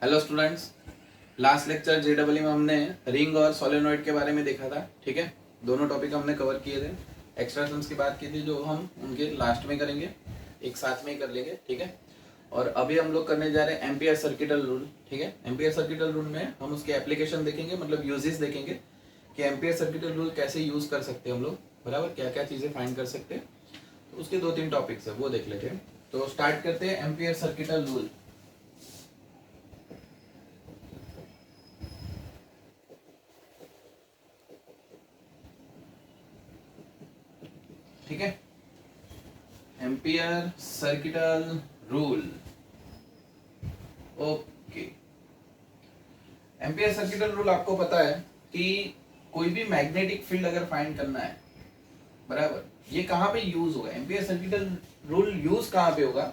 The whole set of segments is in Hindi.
Hello students, last lecture JW में हमने रिंग और सोलेनॉइड के बारे में देखा था। ठीक है, दोनों टॉपिक हमने कवर किए थे। एक्सट्रैक्शंस की बात की थी जो हम उनके लास्ट में करेंगे, एक साथ में ही कर लेंगे। ठीक है, और अभी हम लोग करने जा रहे हैं एम्पियर सर्किटल रूल। ठीक है, एम्पियर सर्किटल रूल में हम उसके एप्लीकेशन देखेंगे, मतलब यूजेस देखेंगे कि एम्पियर सर्किटल रूल कैसे यूज कर सकते हैं हम लोग, बराबर क्या क्या चीज़ें फाइंड कर सकते हैं। तो उसके 2-3 टॉपिक्स है, वो देख लेते हैं। तो स्टार्ट करते हैं एम्पियर सर्किटल रूल। ठीक है, ampere circuital rule. Okay, ampere circuital rule आपको पता है कि कोई भी मैग्नेटिक फील्ड अगर फाइंड करना है, बराबर, ये कहां पे यूज होगा, एम्पियर सर्किटल रूल यूज कहां पे होगा?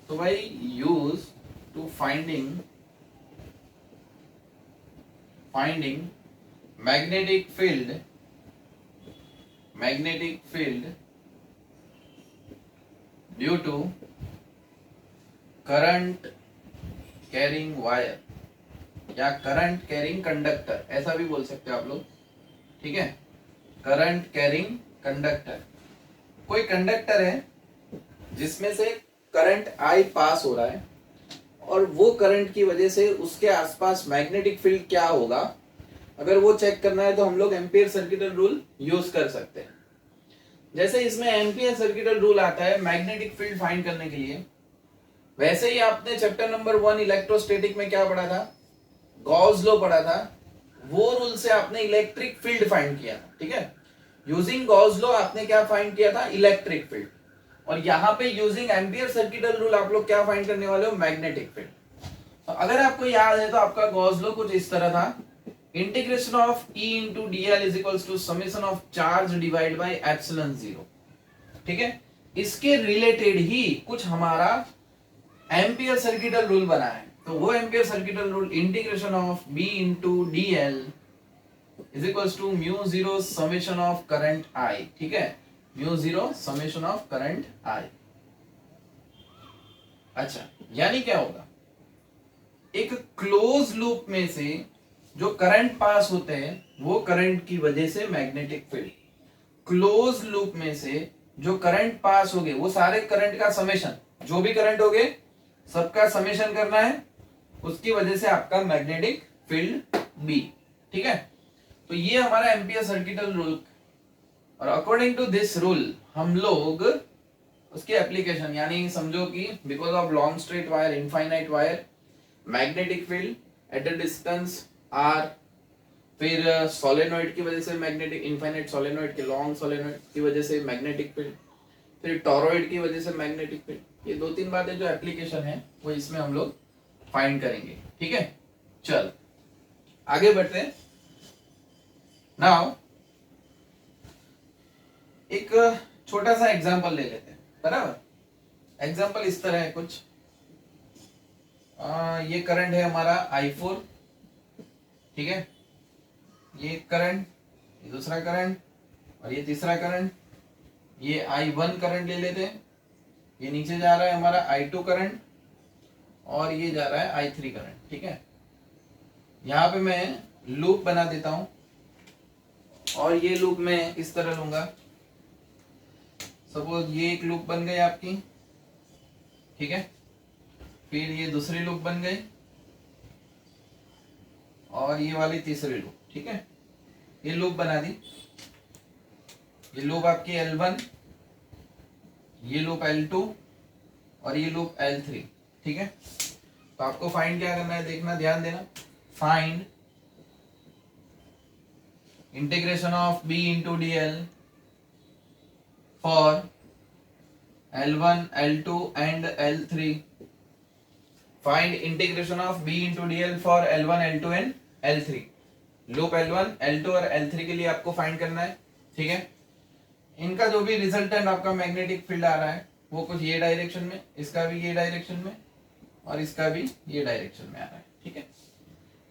तो भाई use to finding magnetic field due to current carrying wire या करंट कैरिंग कंडक्टर, ऐसा भी बोल सकते हो आप लोग। ठीक है, करंट कैरिंग कंडक्टर, कोई कंडक्टर है जिसमें से करंट आई पास हो रहा है और वो करंट की वजह से उसके आसपास मैग्नेटिक फील्ड क्या होगा, अगर वो चेक करना है तो हम लोग एम्पियर सर्किटल रूल यूज कर सकते हैं। जैसे इसमें एम्पियर सर्किटल रूल आता है मैग्नेटिक फील्ड फाइंड करने के लिए, वैसे ही आपने चैप्टर नंबर 1 इलेक्ट्रोस्टैटिक में क्या पढ़ा था, गॉस लॉ पढ़ा था। वो रूल से आपने इलेक्ट्रिक फील्ड फाइंड किया था। ठीक है, यूजिंग गॉस लॉ आपने क्या फाइंड किया था, इलेक्ट्रिक फील्ड। और यहाँ पे यूजिंग एम्पियर सर्किटल रूल आप लोग क्या फाइंड करने वाले हो, मैग्नेटिक फील्ड। तो अगर आपको याद है तो आपका गॉस लॉ कुछ इस तरह था, integration of E into D L is equals to summation of charge divide by epsilon 0। ठीक है, इसके रिलेटेड ही कुछ हमारा एम्पियर सर्किटल रूल बना है। तो वो ampere circuital rule integration of B into D L is equals to mu zero summation of current I। ठीक है, mu zero summation of current I। अच्छा, यानी क्या होगा, एक क्लोज लूप में से जो करंट पास होते हैं वो करंट की वजह से मैग्नेटिक फील्ड, क्लोज लूप में से जो करंट पास हो गए वो सारे करंट का समेशन, जो भी करंट हो गए सबका समेशन करना है, उसकी वजह से आपका मैग्नेटिक फील्ड बी। ठीक है, तो ये हमारा एम्पियर सर्किटल रूल। और अकॉर्डिंग टू दिस रूल हम लोग उसके एप्लीकेशन, यानी समझो कि because of long straight wire, infinite wire, magnetic field at a distance R, फिर सोलेनॉइड की वजह से मैग्नेटिक, इनफाइनाइट सोलेनॉइड के लॉन्ग सोलेनॉइड की वजह से मैग्नेटिक फील्ड, फिर टॉरॉइड की वजह से मैग्नेटिक फील्ड। ये 2-3 बातें जो एप्लीकेशन है वो इसमें हम लोग फाइंड करेंगे। ठीक है, चल आगे बढ़ते हैं। नाउ एक छोटा सा एग्जांपल ले लेते हैं, बराबर। एग्जांपल इस तरह है कुछ, ये करंट है हमारा I4। ठीक है, ये करंट, ये दूसरा करंट और ये तीसरा करंट। ये I1 करंट ले लेते हैं, ये नीचे जा रहा है हमारा I2 करंट और ये जा रहा है I3 करंट। ठीक है, यहां पे मैं लूप बना देता हूं और ये लूप मैं इस तरह लूंगा। सपोज ये एक लूप बन गई आपकी, ठीक है, फिर ये दूसरी लूप बन गई और ये वाली तीसरी लूप। ठीक है, ये लूप बना दी, ये लूप आपकी L1, ये लूप L2 और ये लूप L3। ठीक है, तो आपको फाइंड क्या करना है, देखना, ध्यान देना। Find integration of B into D L for L1, L2 and L3। Find integration of B into D L for L1, L2 and L3। Loop L1, L2 और L3 के लिए आपको फाइंड करना है। ठीक है, इनका जो भी रिजल्टेंट आपका मैग्नेटिक फील्ड आ रहा है वो कुछ ये डायरेक्शन में, इसका भी ये डायरेक्शन में और इसका भी ये डायरेक्शन में आ रहा है। ठीक है,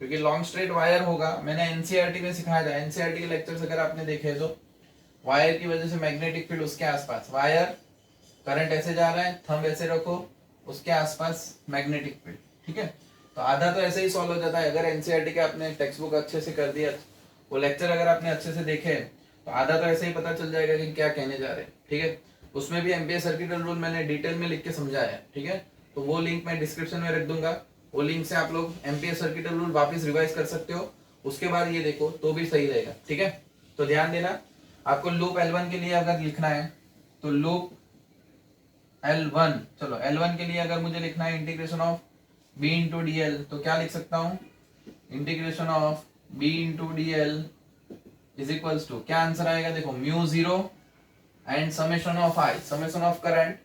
क्योंकि लॉन्ग स्ट्रेट वायर होगा, मैंने एनसीईआरटी में सिखाया था, एनसीईआरटी के लेक्चर्स अगर आपने देखे तो वायर की वजह से मैग्नेटिक फील्ड, उसके आसपास वायर करंट ऐसे जा रहा है, थंब ऐसे रखो, उसके आसपास मैग्नेटिक फील्ड। ठीक है, तो आधा तो ऐसे ही सॉल्व हो जाता है अगर एनसीईआरटी के आपने टेक्स्ट बुक अच्छे से कर दिया, वो लेक्चर अगर आपने अच्छे से देखे तो आधा तो ऐसे ही पता चल जाएगा कि क्या कहने जा रहे हैं, ठीक है। उसमें भी एमपीएस सर्किटल रूल मैंने डिटेल में लिख के समझाया है, ठीक है। तो वो लिंक मैं डिस्क्रिप्शन में रख दूंगा, वो लिंक से आप लोग एमपीएस सर्किटल रूल वापस रिवाइज कर सकते हो, उसके बाद ये देखो तो भी सही रहेगा, ठीक है। तो ध्यान देना, आपको लूप L1 के लिए अगर लिखना है तो लूप L1, चलो L1 के लिए अगर मुझे लिखना है integration of B into D L, तो क्या लिख सकता हूं, integration of B into D L is equals to, क्या आंसर आएगा देखो, mu zero and summation of I, summation of current.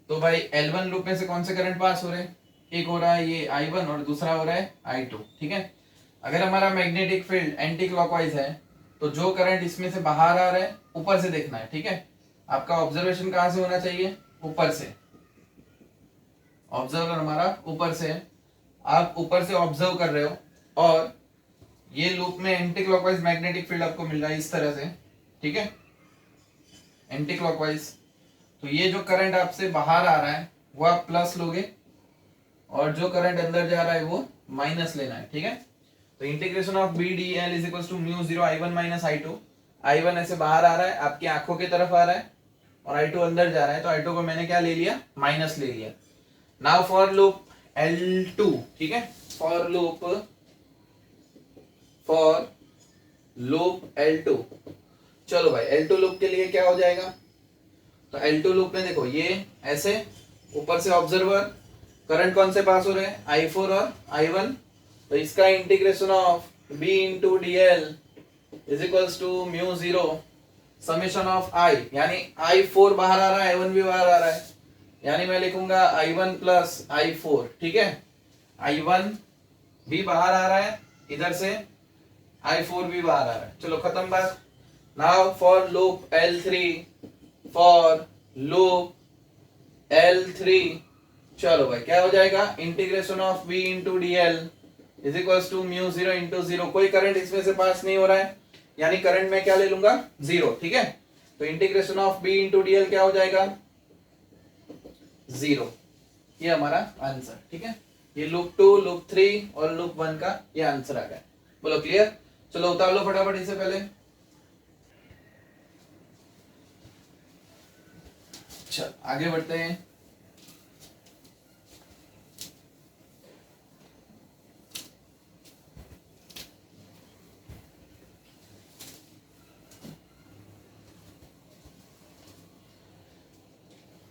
तो भाई L1 लूप में से कौन से करंट पास हो रहे हैं, एक हो रहा है ये I1 और दूसरा हो रहा है I2, ठीक है। अगर हमारा मैग्नेटिक फील्ड एंटी क्लॉकवाइज है तो जो करंट इसमें से बाहर आ रहा है ऊपर से देखना है, ठीक है। आपका ऑब्जर्वेशन कहां से होना चाहिए, ऊपर से, ऑब्जर्वर हमारा ऊपर से, आप ऊपर से ऑब्जर्व कर रहे हो और ये लूप में एंटी क्लॉकवाइज मैग्नेटिक फील्ड आपको मिल रहा है इस तरह से, ठीक है, एंटी क्लॉकवाइज। तो ये जो करंट आपसे बाहर आ रहा है वो आप प्लस लोगे और जो करंट अंदर जा रहा है वो माइनस लेना है, ठीक है। तो integration of B D L is equal to mu zero I1 minus I2, I1 ऐसे बाहर आ रहा है आपकी आंखों की तरफ आ रहा है और I2 अंदर जा रहा है, तो I2 को मैंने क्या ले लिया, माइनस ले लिया। नाउ फॉर लूप L2, ठीक है, फॉर लूप L2, चलो भाई L2 लूप के लिए क्या हो जाएगा, तो L2 लूप में देखो ये ऐसे ऊपर से ऑब्जर्वर, करंट कौन से पास हो रहे हैं, I4 और I1, तो इसका integration of B into D L is equals to mu zero summation of I, यानी I4 बाहर आ रहा है I1 भी बाहर आ रहा है, यानी मैं लिखूंगा I1 प्लस I4, ठीक है। I1 भी बाहर आ रहा है इधर से, I4 भी बाहर आ रहा है, चलो खत्म बात। नाउ फॉर लूप L3, चलो भाई क्या हो जाएगा, integration of B into D L is equals to mu zero into zero, कोई करंट इसमें से पास नहीं हो रहा है, यानी करंट में क्या ले लूंगा, जीरो, ठीक है। तो integration of B into D L क्या हो जाएगा, जीरो। ये हमारा आंसर, ठीक है। ये लूप 2, लूप 3 और लूप 1 का ये आंसर आ गया। बोलो क्लियर, चलो उतार लो फटाफट इससे पहले। चल आगे बढ़ते हैं।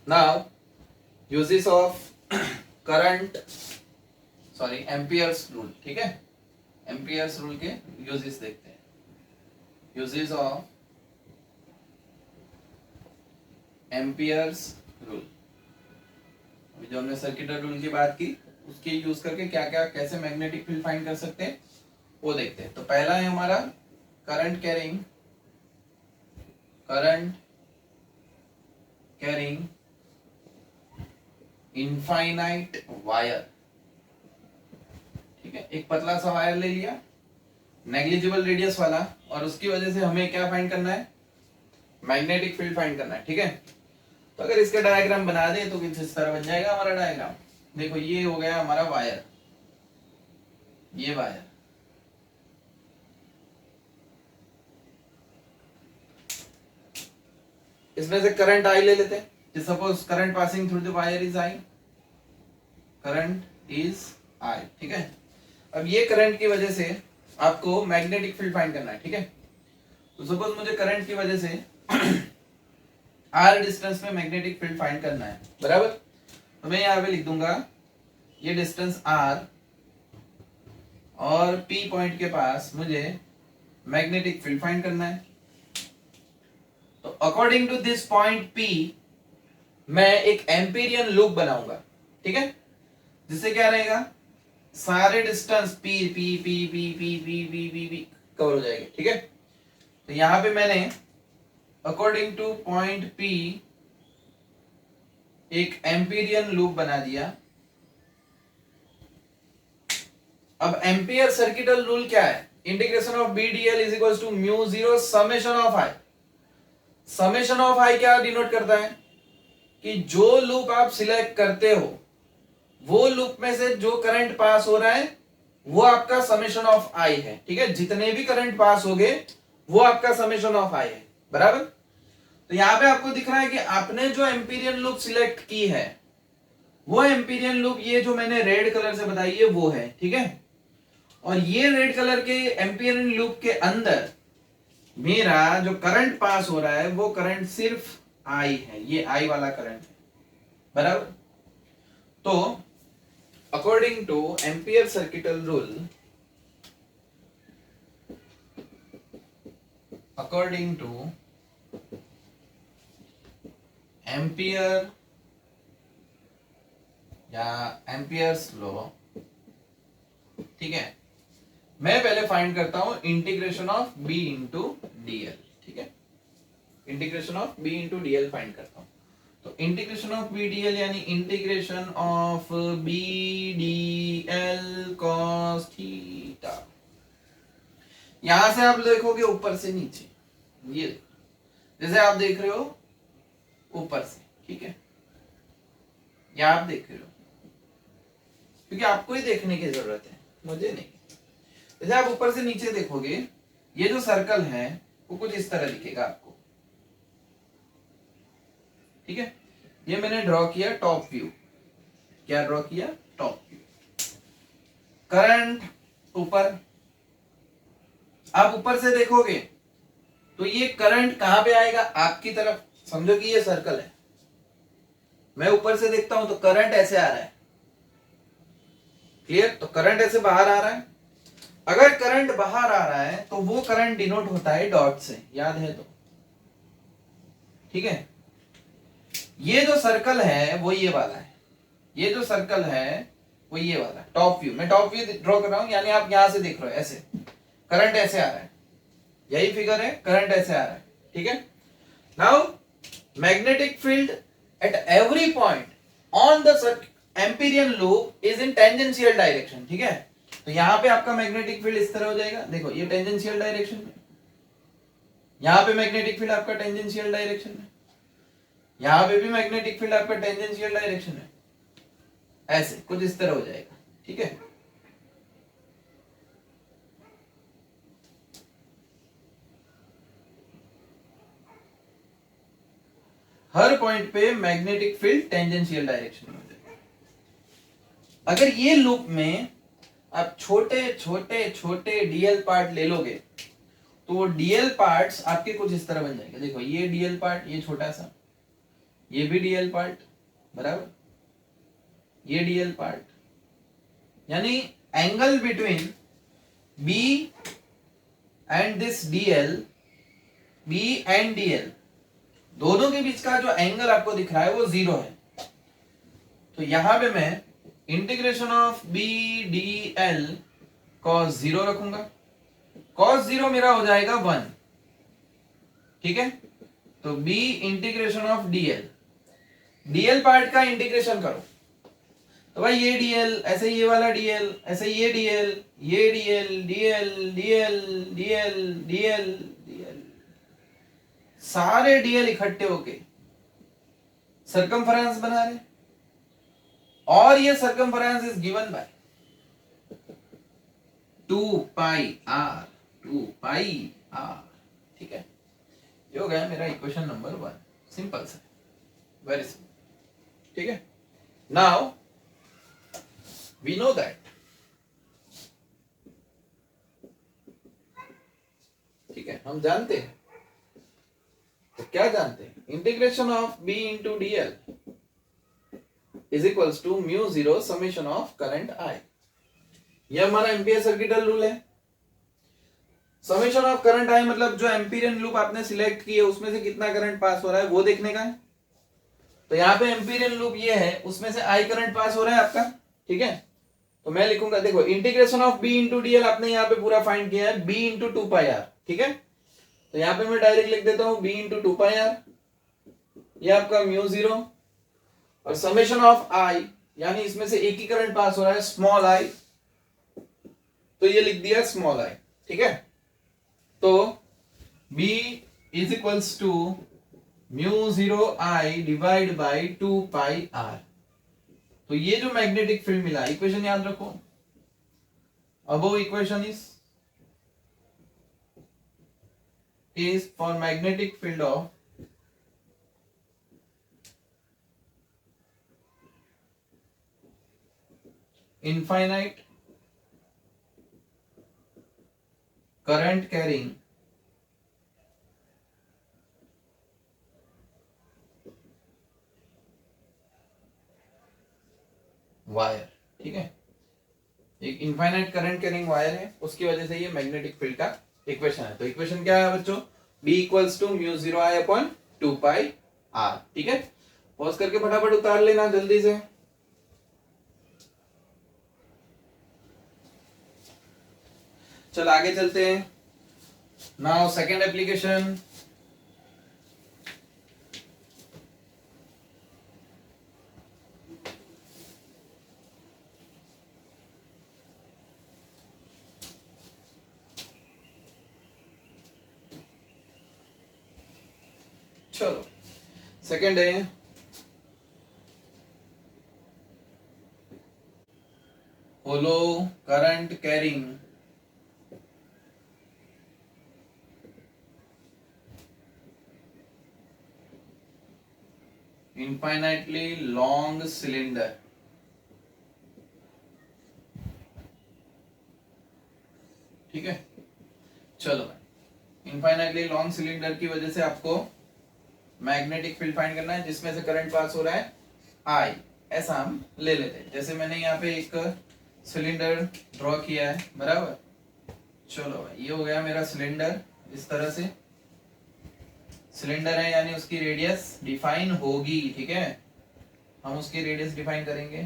Now uses of current, sorry amperes rule, ठीक है, एम्पियर्स रूल के यूजेस देखते हैं। यूजेस ऑफ एम्पियर्स रूल, अभी जो हमने सर्किटल रूल की बात की उसके यूज करके क्या क्या कैसे मैग्नेटिक फील्ड फाइंड कर सकते हैं वो देखते हैं। तो पहला है हमारा करंट कैरिंग इनफाइनाइट वायर, ठीक है। एक पतला सा वायर ले लिया नेग्लिजिबल रेडियस वाला और उसकी वजह से हमें क्या फाइंड करना है, मैग्नेटिक फील्ड फाइंड करना है, ठीक है। तो अगर इसका डायग्राम बना दे तो कुछ इस तरह बन जाएगा हमारा डायग्राम। देखो ये हो गया हमारा वायर, ये वायर, इसमें से करंट आई ले लेते हैं। Suppose current passing through the wire is I, current is I, ठीक है। अब ये करंट की वजह से आपको मैग्नेटिक फील्ड फाइंड करना है, ठीक है। तो सपोज मुझे करंट की वजह से आर डिस्टेंस में मैग्नेटिक फील्ड फाइंड करना है, बराबर। तो मैं यहां पे लिख दूंगा ये डिस्टेंस आर और पी पॉइंट के पास मुझे मैग्नेटिक फील्ड फाइंड करना है। तो according to this point P मैं एक एम्पीरियन लूप बनाऊंगा, ठीक है, जिससे क्या रहेगा, सारे distance P P P P P P P P P cover हो जाएंगे, ठीक है। तो यहां पे मैंने अकॉर्डिंग टू पॉइंट पी एक एम्पीरियन लूप बना दिया। अब एम्पियर सर्किटल रूल क्या है, integration of B D L is equal to mu zero summation of I. Summation of I क्या डिनोट करता है कि जो लूप आप सिलेक्ट करते हो, वो लूप में से जो करंट पास हो रहा है वो आपका समेशन ऑफ आई है, ठीक है। जितने भी करंट पास हो गए वो आपका समेशन ऑफ आई है, बराबर। तो यहां पे आपको दिख रहा है कि आपने जो एम्पीरियन लूप सिलेक्ट की है वो एम्पीरियन लूप ये जो मैंने रेड कलर से बताई है वो है, ठीक है। और ये रेड कलर के एम्पीरियन लूप के अंदर मेरा जो करंट पास हो रहा है वो करंट सिर्फ आई है, ये आई वाला करंट है, बराबर। तो according to ampere circuital rule, according to ampere या एम्पियर्स लॉ, ठीक है, मैं पहले फाइंड करता हूं integration of B into DL, ठीक है। Integration of B into DL find करता हूं। तो इंटीग्रेशन ऑफ बी डीएल यानी integration of B DL cos theta. यहां से आप देखोगे ऊपर से नीचे, ये जैसे आप देख रहे हो ऊपर से, ठीक है, या आप देख रहे हो, क्योंकि आपको ही देखने की जरूरत है, मुझे नहीं। जैसे आप ऊपर से नीचे देखोगे ये जो सर्कल है वो कुछ इस तरह दिखेगा आपको, ठीक है। ये मैंने ड्रॉ किया टॉप व्यू। क्या ड्रॉ किया? Top view. करंट ऊपर, आप ऊपर से देखोगे तो ये करंट कहां पे आएगा? आपकी तरफ। समझो कि ये सर्कल है, मैं ऊपर से देखता हूं तो करंट ऐसे आ रहा है, क्लियर। तो करंट ऐसे बाहर आ रहा है। अगर करंट बाहर आ रहा है तो वो करंट डिनोट होता है डॉट से, याद है तो, ठीक है। ये जो सर्कल है वो ये वाला है, ये जो सर्कल है वो ये वाला टॉप व्यू। मैं टॉप व्यू ड्रॉ कर रहा हूं, यानी आप यहां से देख रहे हो, ऐसे करंट ऐसे आ रहा है, यही फिगर है, करंट ऐसे आ रहा है, ठीक है। Now magnetic field at every point on the Amperian loop is in tangential direction, ठीक है। तो यहां पे आपका मैग्नेटिक फील्ड इस तरह हो जाएगा, देखो ये टेंजेंशियल डायरेक्शन में, यहां पे मैग्नेटिक फील्ड आपका टेंजेंशियल डायरेक्शन में, यहां पे भी मैग्नेटिक फील्ड आपका टेंजेंशियल डायरेक्शन में, ऐसे कुछ इस तरह हो जाएगा, ठीक है। हर पॉइंट पे मैग्नेटिक फील्ड टेंजेंशियल डायरेक्शन में हो जाएगा। अगर ये लूप में आप छोटे छोटे छोटे डीएल पार्ट ले लोगे तो वो डीएल पार्ट्स आपके कुछ इस तरह बन जाएंगे। देखो ये डीएल पार्ट, ये छोटा सा, ये भी डीएल पार्ट, बराबर, ये डीएल पार्ट, यानी angle between B and this DL, B and DL, दोनों के बीच का जो एंगल आपको दिख रहा है वो 0 है। तो यहां पे मैं integration of B D L cos 0 रखूंगा। कॉस 0 मेरा हो जाएगा 1, ठीक है। तो B integration of DL, DL part का इंटीग्रेशन करो तो भाई ये डीएल, ऐसे ये वाला डीएल, ऐसे ये डीएल, ये DL, DL DL DL DL DL, सारे डीएल इकट्ठे होके सर्कमफरेंस बना रहे, और ये circumference is given by 2 pi R, 2 pi R, ठीक है। ये हो गया मेरा इक्वेशन नंबर 1, सिंपल सा, वेरी सिंपल, ठीक है। नाउ वी नो दैट, ठीक है, हम जानते हैं। तो क्या जानते हैं? Integration of B into DL is equals to mu 0 summation of current I. ये हमारा एम्पियर सर्किटल रूल है। समेशन ऑफ करंट आई मतलब जो एम्पिरियन लूप आपने सिलेक्ट की है उसमें से कितना करंट पास हो रहा है वो देखने का है। तो यहाँ पे एम्पिरियन लूप ये है, उसमें से आई करंट पास हो रहा है आपका, ठीक है। तो मैं लिखूंगा, देखो integration of B into DL आपने यहाँ पे पूरा फाइंड किया है, बी इंटू 2 पाई आर, ठीक है। तो यहाँ पे मैं डायरेक्ट लिख देता हूं बी इंटू 2 पाई आर, ये आपका म्यू 0, और समेशन ऑफ आई यानी इसमें से एक ही करंट पास हो रहा है, स्मॉल आई, तो ये लिख दिया स्मॉल आई, ठीक है। तो B is equals to mu 0 I divide by 2 pi R, तो ये जो मैग्नेटिक फील्ड मिला, इक्वेशन याद रखो, above equation is for magnetic field of infinite current carrying wire. ठीक है, एक इनफाइनाइट करंट कैरिंग वायर है, उसकी वजह से ये मैग्नेटिक फील्ड का इक्वेशन है। तो इक्वेशन क्या है बच्चों, B equals to mu 0 I upon 2 pi R। ठीक है, पॉज करके फटाफट उतार लेना जल्दी से। चल आगे चलते हैं। नाउ सेकेंड एप्लीकेशन, चलो सेकेंड है hollow current carrying infinitely long cylinder. ठीक है, चलो इनफाइनाइटली लॉन्ग सिलेंडर की वजह से आपको मैग्नेटिक फील्ड फाइंड करना है जिसमें से करंट पास हो रहा है I, ऐसा हम ले लेते हैं। जैसे मैंने यहाँ पे एक सिलेंडर ड्रॉ किया है, बराबर। चलो भाई, ये हो गया मेरा सिलेंडर। इस तरह से सिलेंडर है, यानी उसकी रेडियस डिफाइन होगी। ठीक है, हम उसकी रेडियस डिफाइन करेंगे।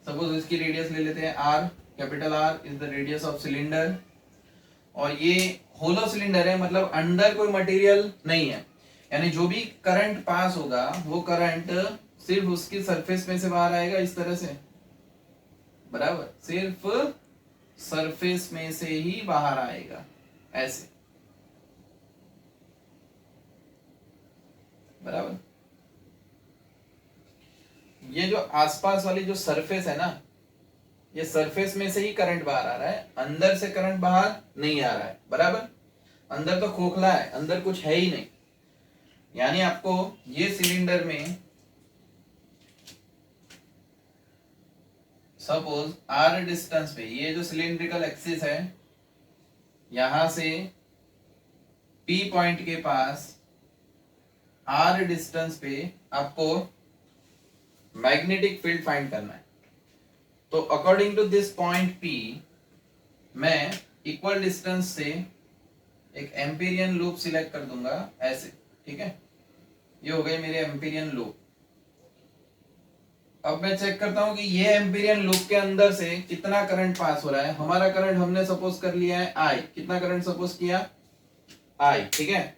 सपोज इसकी रेडियस ले लेते हैं R, capital R is the radius of cylinder. और ये होलो सिलेंडर है, मतलब अंदर कोई मटेरियल नहीं है, यानी जो भी करंट पास होगा वो करंट सिर्फ उसकी सरफेस में से बाहर आएगा, इस तरह से, बराबर। सिर्फ सरफेस में से ही बाहर आएगा, ऐसे, बराबर। ये जो आसपास वाली जो सरफेस है ना, ये सरफेस में से ही करंट बाहर आ रहा है, अंदर से करंट बाहर नहीं आ रहा है, बराबर। अंदर तो खोखला है, अंदर कुछ है ही नहीं। यानी आपको ये सिलेंडर में सपोज R डिस्टेंस पे, ये जो सिलिंड्रिकल एक्सिस है, यहां से P पॉइंट के पास R डिस्टेंस पे आपको मैग्नेटिक फील्ड फाइंड करना है। तो according to this point P, मैं इक्वल डिस्टेंस से एक एम्पीरियन लूप सिलेक्ट कर दूंगा, ऐसे। ठीक है, ये हो गए मेरे एम्पीरियन लूप। अब मैं चेक करता हूं कि ये एम्पीरियन लूप के अंदर से कितना करंट पास हो रहा है। हमारा करंट हमने सपोज कर लिया है I। कितना करंट सपोज किया, I। ठीक है,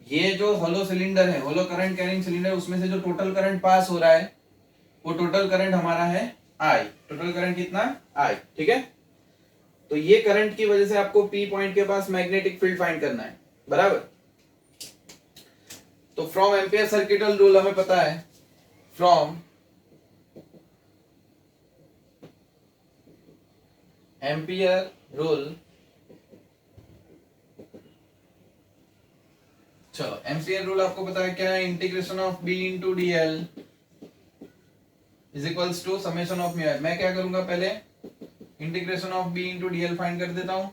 ये जो होलो सिलेंडर है, होलो करंट कैरिंग सिलेंडर, उसमें से जो टोटल करंट पास हो रहा है वो टोटल करंट हमारा है I। टोटल करंट कितना, I। ठीक है, तो ये करंट की वजह से आपको P पॉइंट के पास मैग्नेटिक फील्ड फाइंड करना है, बराबर। तो फ्रॉम एम्पियर सर्किटल रूल हमें पता है, फ्रॉम एम्पियर रूल, चलो एम्पियर रूल आपको पता है क्या है, integration of B into D L is equals to summation of mu. मैं क्या करूंगा, पहले integration of B into D L find कर देता हूं।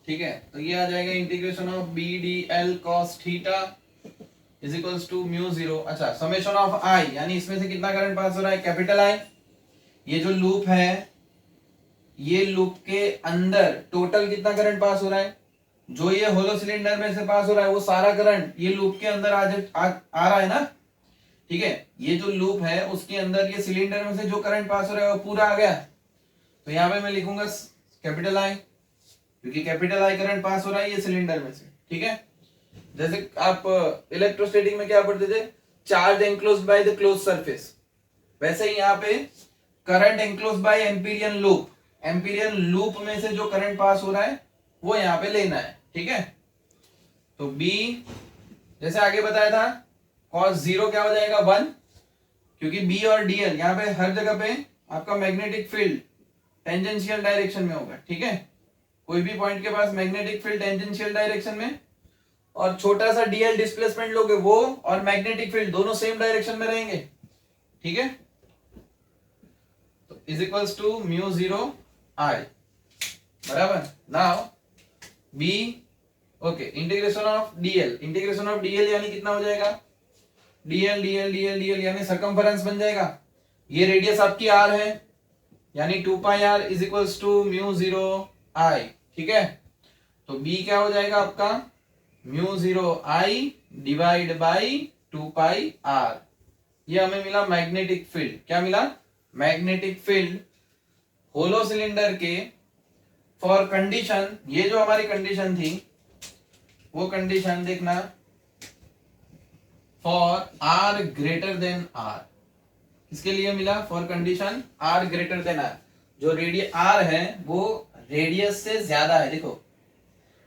ठीक है, तो ये आ जाएगा integration of B D L cos theta is equals to mu 0। अच्छा, समेशन ऑफ I, यानी इसमें से कितना करंट पास हो रहा है, कैपिटल I। ये जो लूप है, ये लूप के अंदर टोटल कितना करंट पास हो रहा है, जो ये होलो सिलेंडर में से पास हो रहा है वो सारा करंट ये लूप के अंदर आ रहा है ना। ठीक है, ये जो लूप है उसके अंदर ये सिलेंडर में से जो करंट पास हो रहा है वो पूरा आ गया। तो यहां पे मैं लिखूंगा कैपिटल I, क्योंकि कैपिटल I करंट पास हो रहा है ये सिलेंडर में से। ठीक है, जैसे आप इलेक्ट्रोस्टैटिक में क्या पढ़ते थे, charge enclosed by the closed surface, वैसे ही यहाँ पे current enclosed bye Amperian loop, Amperian loop में से जो करंट पास हो रहा है वो यहाँ पे लेना है। ठीक है, तो B जैसे आगे बताया था cos 0 क्या हो जाएगा 1, क्योंकि बी और डीएल यहाँ पे हर जगह पे आपका मैग्नेटिक फील्ड टेंजेंशियल डायरेक्शन में होगा, ठीक है। कोई भी पॉइंट के पास मैग्नेटिक फील्ड टेंजेंशियल डायरेक्शन में और छोटा सा डीएल डिस्प्लेसमेंट लोगे वो और मैग्नेटिक फील्ड दोनों सेम डायरेक्शन में रहेंगे, ठीक है। तो is equals to mu zero I, बराबर। Now B, okay, integration of DL यानी कितना हो जाएगा, डीएल डीएल डीएल डीएल यानी सर्कमफरेंस बन जाएगा। ये रेडियस आपकी आर है यानी 2 pi R is equals to mu zero I, ठीक है। तो बी क्या हो जाएगा आपका, mu zero I divide by 2 pi R. ये हमें मिला मैग्नेटिक फील्ड। क्या मिला, मैग्नेटिक फील्ड होलो सिलेंडर के फॉर कंडीशन, ये जो हमारी कंडीशन थी वो कंडीशन देखना, for R greater than R. इसके लिए मिला for condition R greater than R, जो रेडियस आर है वो रेडियस से ज्यादा है, देखो,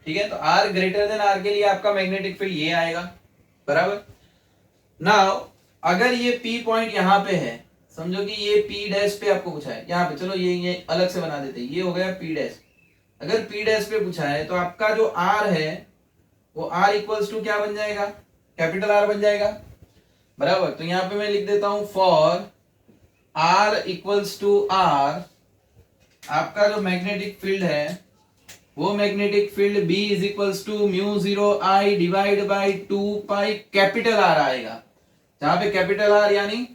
ठीक है। तो आर ग्रेटर देन आर के लिए आपका मैग्नेटिक फील्ड ये आएगा, बराबर। नाउ अगर ये पी पॉइंट यहां पे है, समझो कि ये पी डैश पे आपको पूछा है, यहाँ पे चलो ये अलग से बना देते हैं, ये हो गया पी डैश। अगर पी डैश पे पूछा है तो आपका जो आर है वो आर इक्वल्स टू क्या बन जाएगा, कैपिटल आर बन जाएगा, बराबर। तो यहाँ पे मैं लिख देता हूं for R equals to R, आपका जो मैग्नेटिक फील्ड है वो magnetic field B is equals to mu zero I divide by 2 pi capital R आएगा, जहां पे कैपिटल आर यानी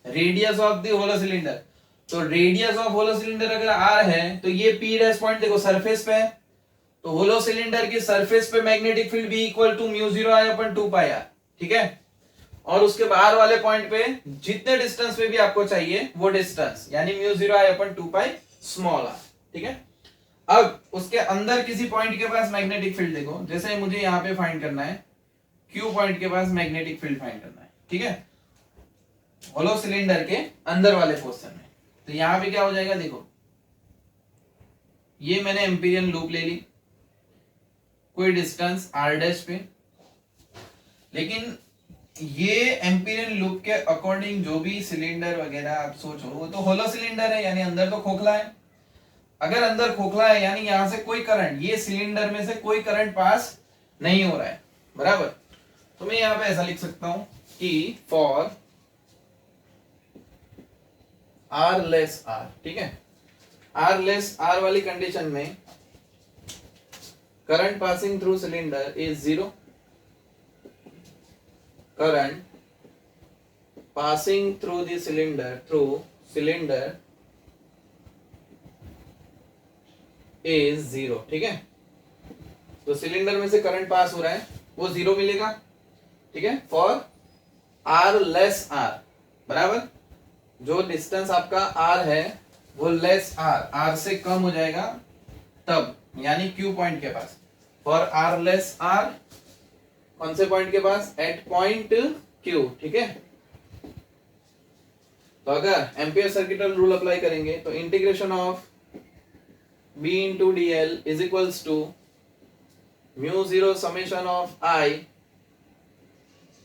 radius of the hollow cylinder. तो रेडियस ऑफ होलो सिलेंडर अगर आर है तो ये पी डैश पॉइंट देखो सरफेस पे है, तो होलो सिलेंडर की सरफेस पे magnetic field B equal to mu zero I upon 2 pi R, ठीक है। और उसके बाहर वाले पॉइंट पे जितने डिस्टेंस पे भी आपको चाहिए वो डिस्टेंस यानी mu zero I upon 2 pi small R, ठीक है। अब उसके अंदर किसी पॉइंट के पास मैग्नेटिक फील्ड देखो, जैसे मुझे यहाँ पे फाइंड करना है क्यू पॉइंट के पास मैग्नेटिक फील्ड फाइंड करना है, ठीक है, होलो सिलेंडर के अंदर वाले पोर्शन में। तो यहाँ पे क्या हो जाएगा, देखो ये मैंने एम्पीरियन लूप ले ली कोई डिस्टेंस आर डैश पे, लेकिन ये एम्पीरियन लूप के अकॉर्डिंग जो भी सिलेंडर वगैरह आप सोचो वो तो होलो सिलेंडर है यानी अंदर तो खोखला है। अगर अंदर खोखला है यानी यहां से कोई करंट, ये सिलेंडर में से कोई करंट पास नहीं हो रहा है, बराबर। तो मैं यहां पे ऐसा लिख सकता हूं कि फॉर आर लेस आर, ठीक है, आर लेस आर वाली कंडीशन में current passing through cylinder is 0, current passing through the cylinder is 0, ठीक है। तो सिलेंडर में से करंट पास हो रहा है वो 0 मिलेगा, ठीक है, फॉर आर लेस आर, बराबर। जो डिस्टेंस आपका आर है वो लेस आर से कम हो जाएगा तब, यानी क्यू पॉइंट के पास, फॉर आर लेस आर, कौन से पॉइंट के पास, एट पॉइंट क्यू, ठीक है। तो अगर एम्पियर सर्किटल रूल अप्लाई करेंगे तो integration of B into dl is equals to mu zero summation of I,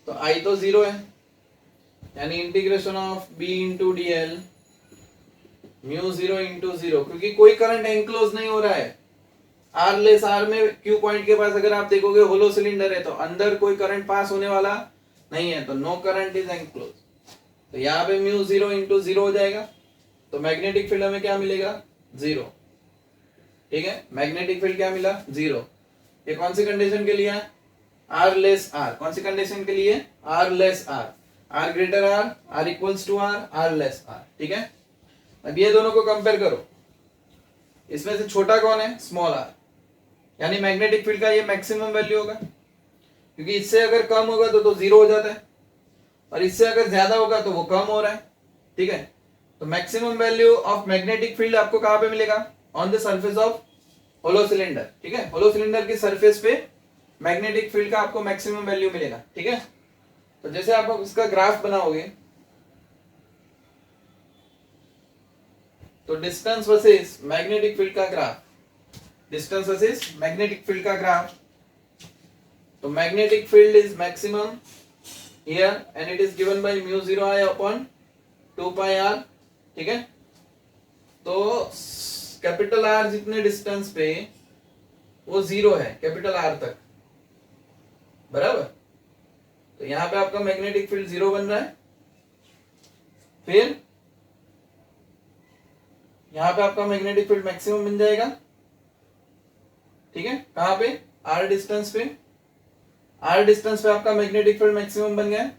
तो I तो 0 है यानी integration of B into dl mu zero into 0, क्योंकि कोई करंट एनक्लोज नहीं हो रहा है। आर लेस आर में क्यू पॉइंट के पास अगर आप देखोगे होलो सिलेंडर है तो अंदर कोई करंट पास होने वाला नहीं है, तो नो करंट इज एनक्लोज। तो यहाँ पे म्यू जीरो इंटू 0 हो जाएगा, तो मैग्नेटिक फील्ड हमें क्या मिलेगा, 0, ठीक है। मैग्नेटिक फील्ड क्या मिला, 0। ये कौन सी कंडीशन के लिए है, आर लेस आर, कौन सी कंडीशन के लिए, R less R, R greater R equals to R less R, ठीक है। अब ये दोनों को कंपेयर करो, इसमें से छोटा कौन है, स्मॉल आर, यानी मैग्नेटिक फील्ड का ये मैक्सिमम वैल्यू होगा, क्योंकि इससे अगर कम होगा तो 0 हो जाता है और इससे अगर ज्यादा होगा तो वो कम हो रहा है, ठीक है। तो maximum value of magnetic field आपको कहां पे मिलेगा, on the surface of hollow cylinder, ठीक है। होलो सिलेंडर की सरफेस पे मैग्नेटिक फील्ड का आपको मैक्सिमम वैल्यू मिलेगा, ठीक है। तो जैसे आप इसका ग्राफ बनाओगे तो डिस्टेंस वर्सेस मैग्नेटिक फील्ड का graph, distance versus magnetic field का ग्राफ, तो magnetic field is maximum here and it is given by mu zero I upon 2 pi R, ठीक है। तो कैपिटल आर जितने डिस्टेंस पे वो जीरो है कैपिटल आर तक, बराबर। तो यहां पे आपका मैग्नेटिक फील्ड जीरो बन रहा है। फिर यहां पे आपका मैग्नेटिक फील्ड मैक्सिमम बन जाएगा, ठीक है। कहां पे? आर डिस्टेंस पे। आर डिस्टेंस पे आपका मैग्नेटिक फील्ड मैक्सिमम बन गया।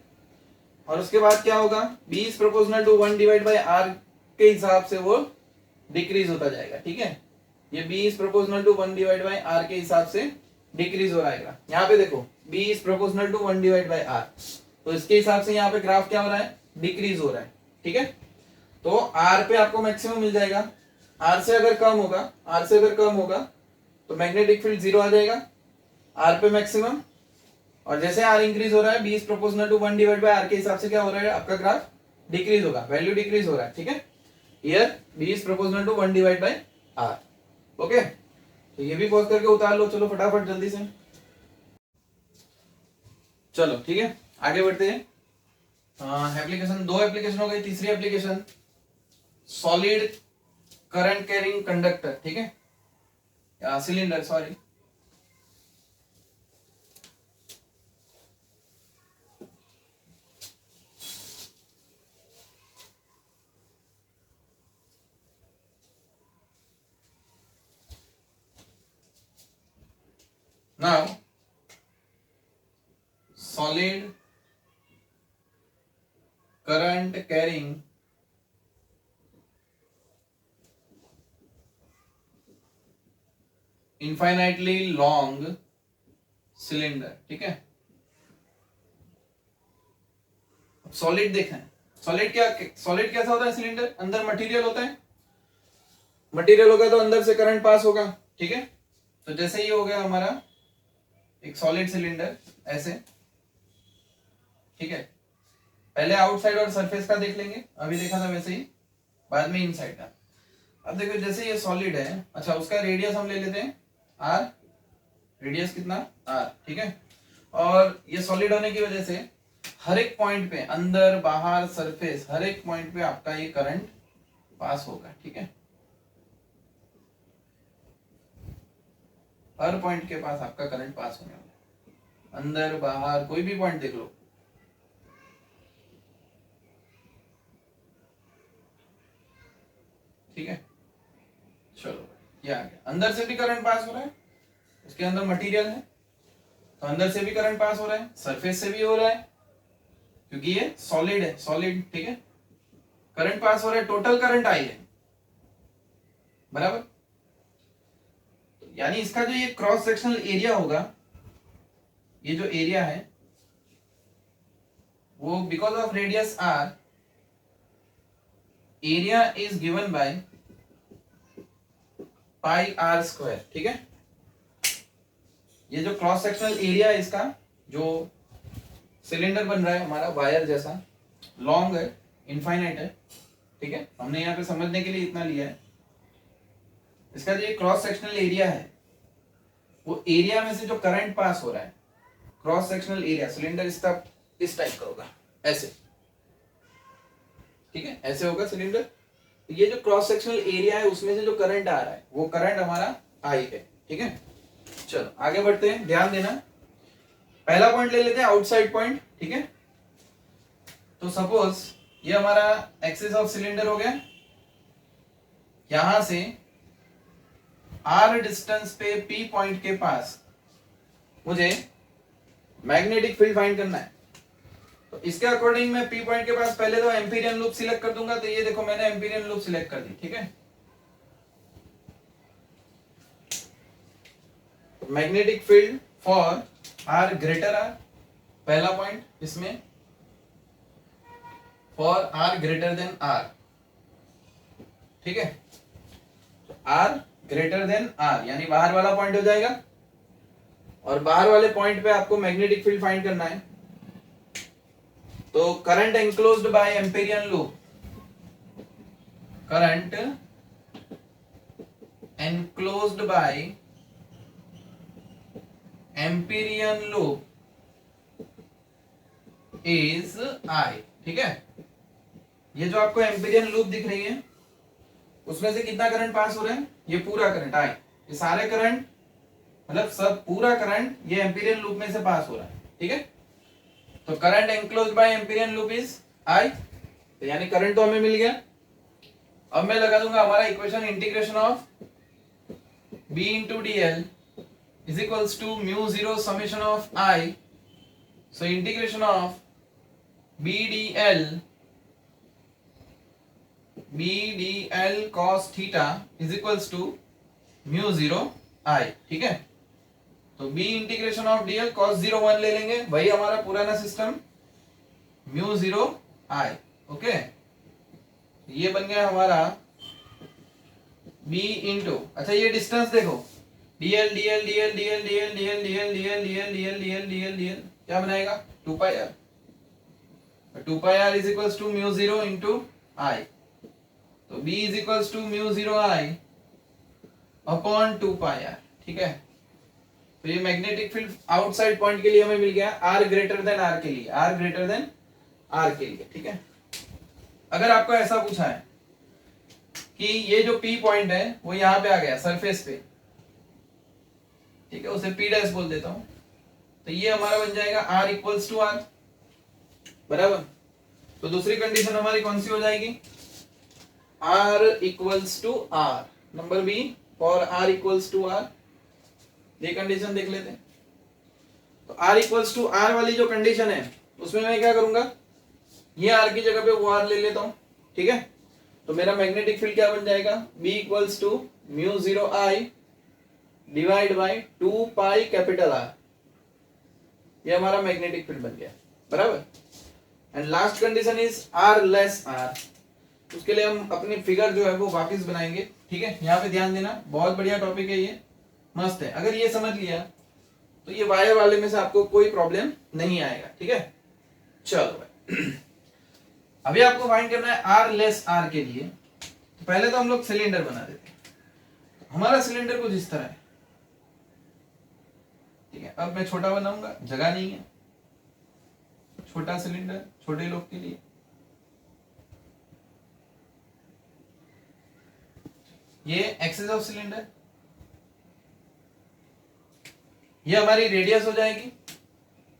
और उसके बाद क्या होगा? B is proportional to 1 divide by R के हिसाब से वो डिक्रीज होता जाएगा, ठीक है। ये B is proportional to 1 divide by R के हिसाब से डिक्रीज हो रहेगा। यहाँ पे देखो B is proportional to 1 divide by R, तो इसके हिसाब से यहाँ पे ग्राफ क्या हो रहा है? डिक्रीज हो रहा है, ठीक है। तो आर पे आपको मैक्सिमम मिल जाएगा। आर से अगर कम होगा, आर से अगर कम होगा तो मैग्नेटिक फील्ड जीरो आ जाएगा, आर पे मैक्सिमम। और जैसे आर इंक्रीज हो रहा है, B is proportional to 1 divide by R के हिसाब से क्या हो रहा है? आपका ग्राफ डिक्रीज होगा, वैल्यू डिक्रीज हो रहा है, ठीक है। Here B is proportional to 1 divide by R. Okay, तो ये भी पॉज करके उतार लो। चलो फटाफट जल्दी से, चलो ठीक है, आगे बढ़ते हैं। एप्लीकेशन, दो एप्लीकेशन हो गई। तीसरी application solid current carrying conductor, ठीक है, cylinder, sorry. Now, solid current carrying infinitely long cylinder, ठीक है। सॉलिड देखना है। सॉलिड क्या, सॉलिड कैसा होता है? सिलेंडर, अंदर मटेरियल होता है। मटेरियल होगा तो अंदर से करंट पास होगा, ठीक है। तो जैसे ही हो गया हमारा एक सॉलिड सिलेंडर ऐसे, ठीक है। पहले आउटसाइड और सरफेस का देख लेंगे, अभी देखा था वैसे ही, बाद में इनसाइड का। अब देखो जैसे ये सॉलिड है, अच्छा उसका रेडियस हम ले लेते हैं आर। रेडियस कितना? आर, ठीक है। और ये सॉलिड होने की वजह से हर एक पॉइंट पे, अंदर बाहर सरफेस, हर एक पॉइंट पे आपका ये करंट पास होगा, ठीक है। हर पॉइंट के पास आपका करंट पास होने वाला है, अंदर बाहर कोई भी पॉइंट देख लो। ठीक है, चलो ये आ गया। अंदर से भी करंट पास हो रहा है, उसके अंदर मटेरियल है तो अंदर से भी करंट पास हो रहा है, सरफेस से भी हो रहा है क्योंकि ये सॉलिड है, सॉलिड, ठीक है। करंट पास हो रहा है, टोटल करंट आई है, बराबर। तो यानी इसका जो ये क्रॉस सेक्शनल एरिया होगा, ये जो एरिया है वो because of radius R, area is given by pi R square, ठीक है। ये जो क्रॉस सेक्शनल एरिया है इसका, जो सिलेंडर बन रहा है हमारा वायर जैसा, लॉन्ग है, इनफाइनाइट है, ठीक है। हमने यहाँ पे समझने के लिए इतना लिया है। इसका जो क्रॉस सेक्शनल एरिया है, वो एरिया में से जो करंट पास हो रहा है, क्रॉस सेक्शनल एरिया, सिलेंडर इस टाइप का होगा, ऐसे, ठीक है, ऐसे होगा सिलेंडर। तो ये जो क्रॉस सेक्शनल एरिया है उसमें से जो करंट आ रहा है वो करंट हमारा आई है, ठीक है। चलो आगे बढ़ते हैं, ध्यान देना। पहला पॉइंट ले लेते हैं, आउटसाइड पॉइंट, ठीक है। तो सपोज ये हमारा एक्सिस ऑफ सिलेंडर हो गया, यहां से आर डिस्टेंस पे पी पॉइंट के पास मुझे मैग्नेटिक फील्ड फाइंड करना है। तो इसके अकॉर्डिंग मैं पी पॉइंट के पास पहले तो एम्पीरियन लूप सिलेक्ट कर दूंगा। तो ये देखो मैंने एम्पीरियन लूप सिलेक्ट कर दी, ठीक है। Magnetic field for R greater R, पहला पॉइंट इसमें, for R greater than R, ठीक है। आर ग्रेटर देन आर यानी बाहर वाला पॉइंट हो जाएगा, और बाहर वाले पॉइंट पे आपको मैग्नेटिक फील्ड फाइंड करना है। तो current enclosed bye Amperian loop, current enclosed bye Amperian loop is I, ठीक है। ये जो आपको एम्पीरियन लूप दिख रही है उसमें से कितना करंट पास हो रहा है, ये पूरा करंट आई, ये सारे करंट मतलब सब पूरा करंट ये एम्पीरियन लूप में से पास हो रहा है, ठीक है। तो current enclosed bye Amperian loop is I, तो यानी करंट तो हमें मिल गया। अब मैं लगा दूंगा हमारा equation, integration of B into dl is equals to mu 0 summation of I, so integration of B dl cos theta is equals to mu 0 I, ठीक है। तो B integration of dl cos 0 1 ले लेंगे, वही हमारा पुराना सिस्टम mu 0 I, ओके। ये बन गया हमारा b इंटू, अच्छा ये डिस्टेंस देखो dl dl dl dl dl dl dl dl dl dl dl dl dl क्या बनाएगा 2 pi r, 2 pi r is equals to mu 0 into i, तो b is equals to mu 0 i upon 2 pi r, ठीक है। तो ये मैग्नेटिक फील्ड आउटसाइड पॉइंट के लिए हमें मिल गया r ग्रेटर देन r के लिए, r ग्रेटर देन r के लिए, ठीक है। अगर आपको ऐसा पूछा है कि ये जो P पॉइंट है वो यहां पे आ गया सरफेस पे, ठीक है, उसे P डैश बोल देता हूं, तो ये हमारा बन जाएगा R इक्वल्स टू R, बराबर। तो दूसरी कंडीशन हमारी कौन सी हो जाएगी, R equals to R, number B और R इक्वल्स टू R, ये कंडीशन देख लेते हैं। तो R इक्वल्स टू R वाली जो कंडीशन है उसमें मैं क्या करूंगा, ये R की जगह पे वो R ले लेता हूं, ठीक है। तो मेरा मैग्नेटिक फील्ड क्या बन जाएगा, B equals to mu 0 I divide by 2 pi capital R, ये हमारा मैग्नेटिक फील्ड बन गया, बराबर। And last condition is R less R, उसके लिए हम अपनी फिगर जो है वो वापस बनाएंगे, ठीक है। यहाँ पे ध्यान देना, बहुत बढ़िया टॉपिक है ये, मस्त है। अगर ये समझ लिया तो ये वायर वाले में से आपको कोई प्रॉब्लम नहीं आएगा, ठीक है। चलो भाई अभी आपको फाइंड करना है R लेस R के लिए। तो पहले तो हम लोग सिलेंडर बना देते हैं, हमारा सिलेंडर कुछ इस तरह है, ठीक है। अब मैं छोटा बनाऊंगा, जगह नहीं है, छोटा सिलेंडर छोटे लोग के लिए। ये एक्सिस ऑफ सिलेंडर, ये हमारी रेडियस हो जाएगी,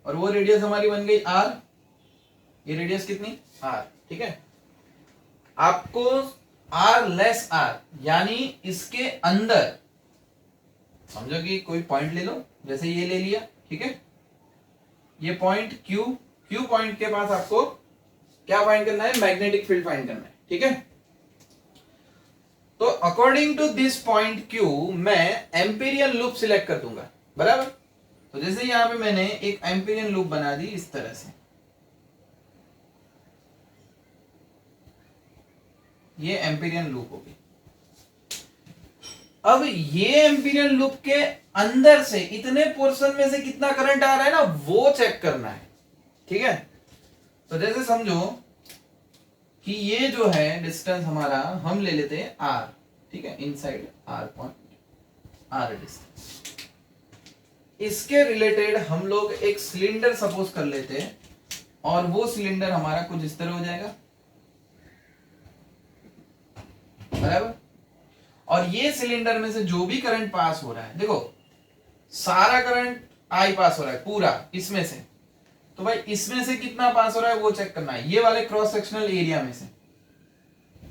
और वो रेडियस हमारी बन गई R, ये रेडियस कितनी R, ठीक है। आपको R लेस R यानी इसके अंदर, समझो कि कोई पॉइंट ले लो, जैसे ये ले लिया, ठीक है। ये पॉइंट Q पॉइंट के पास आपको क्या फाइंड करना है, मैग्नेटिक फील्ड फाइंड करना है, ठीक है। तो according to this point Q मैं एम्पीरियन लूप सिलेक्ट कर दूंगा, बराबर। तो जैसे यहां पे मैंने एक एम्पीरियन लूप बना दी इस तरह से, ये एम्पीरियन लूप होगी। अब ये एम्पीरियन लूप के अंदर से इतने पोर्शन में से कितना करंट आ रहा है ना, वो चेक करना है, ठीक है। तो जैसे समझो कि ये जो है डिस्टेंस हमारा हम ले लेते हैं R, ठीक है, inside R point, R distance. इसके रिलेटेड हम लोग एक सिलेंडर सपोज कर लेते हैं, और वो सिलेंडर हमारा कुछ इस तरह हो जाएगा, बराबर। और ये सिलेंडर में से जो भी करंट पास हो रहा है, देखो सारा करंट आई पास हो रहा है पूरा इसमें से, तो भाई इसमें से कितना पास हो रहा है वो चेक करना है, ये वाले क्रॉस सेक्शनल एरिया में से,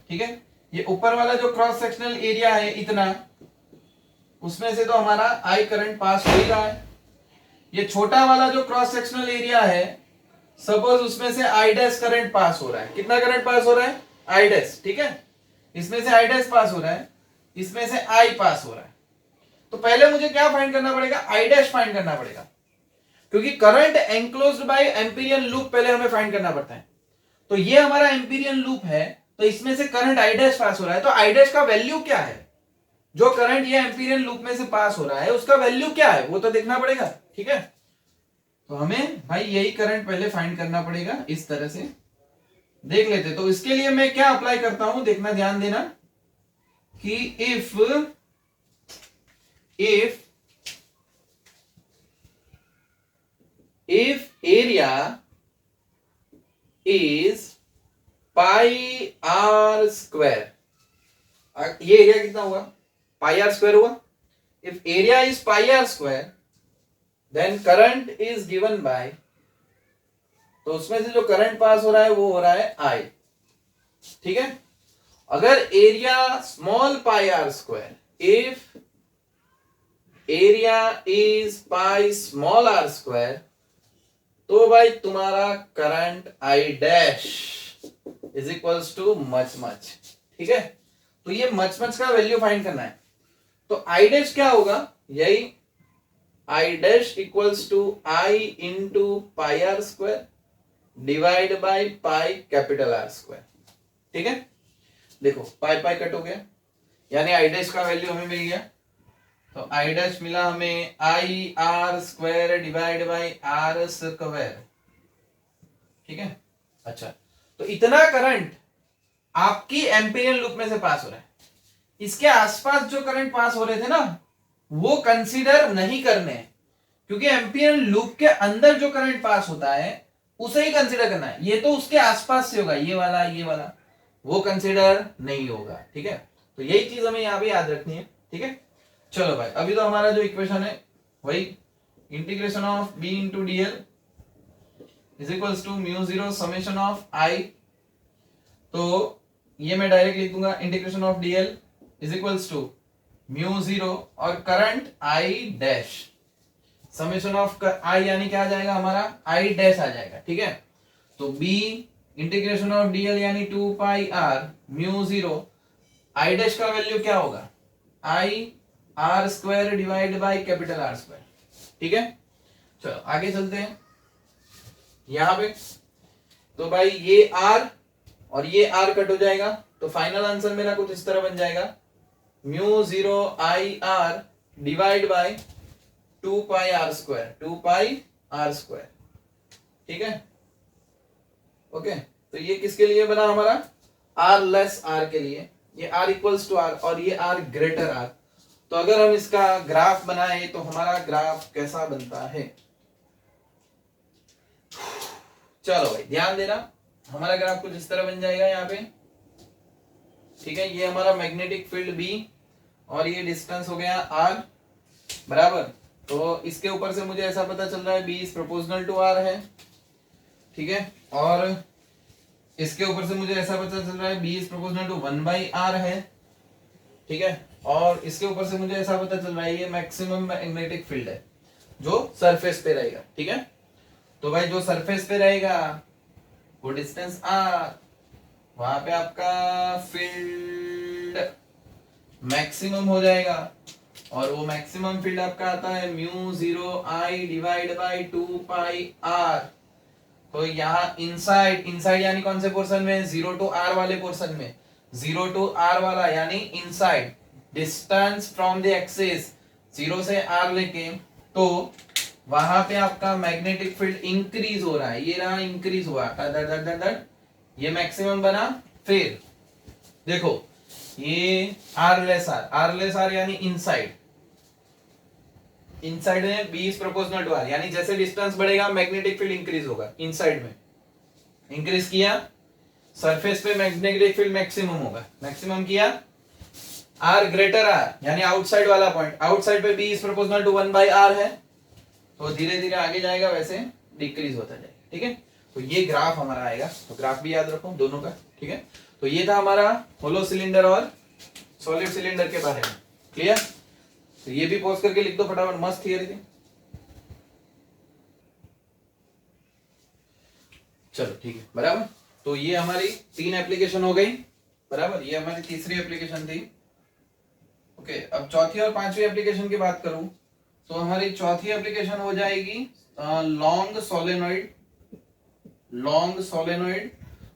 ठीक है। ये ऊपर वाला जो क्रॉस सेक्शनल एरिया है इतना, उसमें से तो हमारा आई करंट पास हो ही रहा है। ये छोटा वाला जो क्रॉस सेक्शनल एरिया है, सपोज उसमें से आई डैश करंट पास हो रहा है, कितना करंट पास हो रहा है, आई डैश, ठीक है। इसमें से आई डैश पास हो रहा है, इसमें से आई पास हो रहा है। तो पहले मुझे क्या फाइंड करना पड़ेगा, आई डैश फाइंड करना पड़ेगा, क्योंकि current enclosed bye Amperian loop पहले हमें फाइंड करना पड़ता है। तो ये हमारा एम्पीरियन लूप है, तो इसमें से करंट आई डैश पास हो रहा है, तो आई डैश का वैल्यू क्या है, जो करंट ये एम्पीरियन लूप में से पास हो रहा है उसका वैल्यू क्या है वो तो देखना पड़ेगा, ठीक है। तो हमें भाई यही करंट पहले फाइंड करना पड़ेगा, इस तरह से देख लेते। तो इसके लिए मैं क्या अप्लाई करता हूं, देखना, ध्यान देना कि if area is pi R square, ये एरिया कितना हुआ, पाई आर स्क्वायर हुआ। If area is pi R square then current is given by, तो उसमें से जो करंट पास हो रहा है वो हो रहा है आई, ठीक है। अगर area small pi R square, if area is pi small R square, तो भाई तुम्हारा current I dash is equals to much much, ठीक है। तो ये मच मच का वैल्यू फाइंड करना है। तो आई डैश क्या होगा, यही I dash equals to I into pi R square divide by pi capital R square, ठीक है। देखो पाई पाई कट हो गया, यानी आई डैश का वैल्यू हमें मिल गया। तो आई डैश मिला हमें I R square divide by R square, ठीक है। अच्छा, तो इतना करंट आपकी एम्पीरियल लूप में से पास हो रहा है। इसके आसपास जो करंट पास हो रहे थे ना, वो कंसीडर नहीं करने हैं, क्योंकि एम्पीरियल लूप के अंदर जो करंट पास होता है उसे ही कंसीडर करना है। ये तो उसके आसपास से होगा, ये वाला वो कंसीडर नहीं होगा, ठीक है। तो यही चीज हमें यहां पे याद रखनी है, ठीक है। चलो भाई, अभी तो हमारा जो इक्वेशन है वही integration of B into DL is equals to mu zero summation of I. तो ये मैं डायरेक्ट लिख दूंगा, integration of DL is equals to mu zero और current I dash summation of I, यानी क्या आ जाएगा हमारा आई डैश आ जाएगा, ठीक है। तो बी इंटीग्रेशन ऑफ डीएल यानी 2 pi R mu zero, I dash का वैल्यू क्या होगा, I R square divide by capital R square, ठीक है। चलो आगे चलते हैं यहां पे। तो भाई ये आर और ये आर कट हो जाएगा, तो फाइनल आंसर मेरा कुछ इस तरह बन जाएगा, mu zero I R divide by 2 pi R square, 2 pi R square, ठीक है। ओके, तो ये किसके लिए बना हमारा, आर लेस आर के लिए, ये आर इक्वल्स टू आर और ये आर ग्रेटर आर। तो अगर हम इसका ग्राफ बनाए तो हमारा ग्राफ कैसा बनता है, चलो भाई ध्यान देना, हमारा ग्राफ कुछ इस तरह बन जाएगा यहाँ पे, ठीक है। ये हमारा मैग्नेटिक फील्ड बी और ये डिस्टेंस हो गया आर बराबर। तो इसके ऊपर से मुझे ऐसा पता चल रहा है B is proportional to R है, ठीक है। और इसके ऊपर से मुझे ऐसा पता चल रहा है B is proportional to 1 by R है, ठीक है। और इसके ऊपर से मुझे ऐसा पता चल रहा है ये मैक्सिमम मैग्नेटिक फील्ड है जो सरफेस पे रहेगा, ठीक है। तो भाई जो सरफेस पे रहेगा वो डिस्टेंस आर, वहां पे आपका फील्ड मैक्सिमम हो जाएगा और वो मैक्सिमम फील्ड आपका आता है mu zero I divide by 2 pi R. तो यहाँ इनसाइड, इनसाइड यानी कौन से पोर्शन में, 0 टू आर वाले पोर्शन में, 0 टू आर वाला यानी inside, distance from the axis 0 से आर लेके, तो वहां पे आपका मैग्नेटिक फील्ड इंक्रीज हो रहा है, ये रहा इंक्रीज हुआ, ये मैक्सिमम बना। फिर देखो ये आर लेस आर यानी इनसाइड, इनसाइड में B is proportional to R, यानी जैसे डिस्टेंस बढ़ेगा मैग्नेटिक फील्ड इंक्रीज होगा, इनसाइड में इंक्रीज किया, सरफेस पे मैग्नेटिक फील्ड मैक्सिमम होगा, मैक्सिमम किया, आर ग्रेटर आर यानी आउटसाइड वाला पॉइंट, आउटसाइड पे B is proportional to 1 by R है, तो धीरे धीरे आगे जाएगा, वैसे डिक्रीज होता जाएगा, ठीक है। तो ये ग्राफ हमारा आएगा, तो ग्राफ भी याद रखो दोनों का, ठीक है। तो ये था हमारा होलो सिलेंडर और सॉलिड सिलेंडर के बारे में, क्लियर। तो ये भी पॉज करके लिख दो फटाफट, मस्त थियरी थी। चलो ठीक है बराबर। तो ये हमारी 3 एप्लीकेशन हो गई बराबर, ये हमारी तीसरी एप्लीकेशन थी। ओके, अब चौथी और पांचवी एप्लीकेशन की बात करूं तो हमारी चौथी एप्लीकेशन हो जाएगी लॉन्ग सोलेनोइड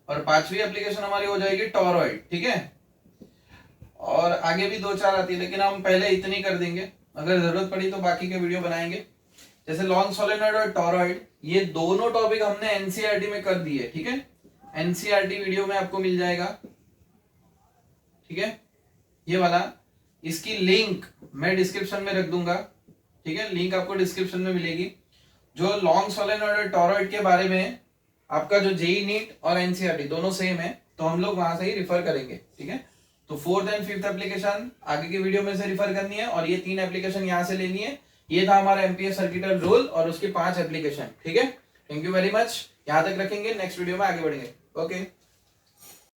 और पांचवी एप्लीकेशन हमारी हो जाएगी टॉरॉइड, ठीक है। और आगे भी 2-4 आती है, लेकिन हम पहले इतनी कर देंगे, अगर जरूरत पड़ी तो बाकी के वीडियो बनाएंगे। जैसे लॉन्ग सोलेनोइड और टॉरॉइड, ये दोनों टॉपिक हमने एनसीईआरटी में कर दिए, ठीक है। एनसीईआरटी वीडियो में आपको मिल जाएगा, ठीक है, ये वाला। इसकी लिंक मैं डिस्क्रिप्शन में रख दूंगा, ठीक है, लिंक आपको डिस्क्रिप्शन में मिलेगी। जो लॉन्ग सोलेनोइड और टॉरॉइड के बारे में आपका जो जेई नीट और एनसीईआरटी दोनों सेम है, तो हम लोग वहां से ही रिफर करेंगे, ठीक है। तो फोर्थ एंड फिफ्थ एप्लीकेशन आगे की वीडियो में से रिफर करनी है, और ये 3 एप्लीकेशन यहाँ से लेनी है। ये था हमारा एमपीएस सर्किटल रोल और उसके 5 एप्लीकेशन, ठीक है। थैंक यू वेरी मच, यहाँ तक रखेंगे, नेक्स्ट वीडियो में आगे बढ़ेंगे। ओके।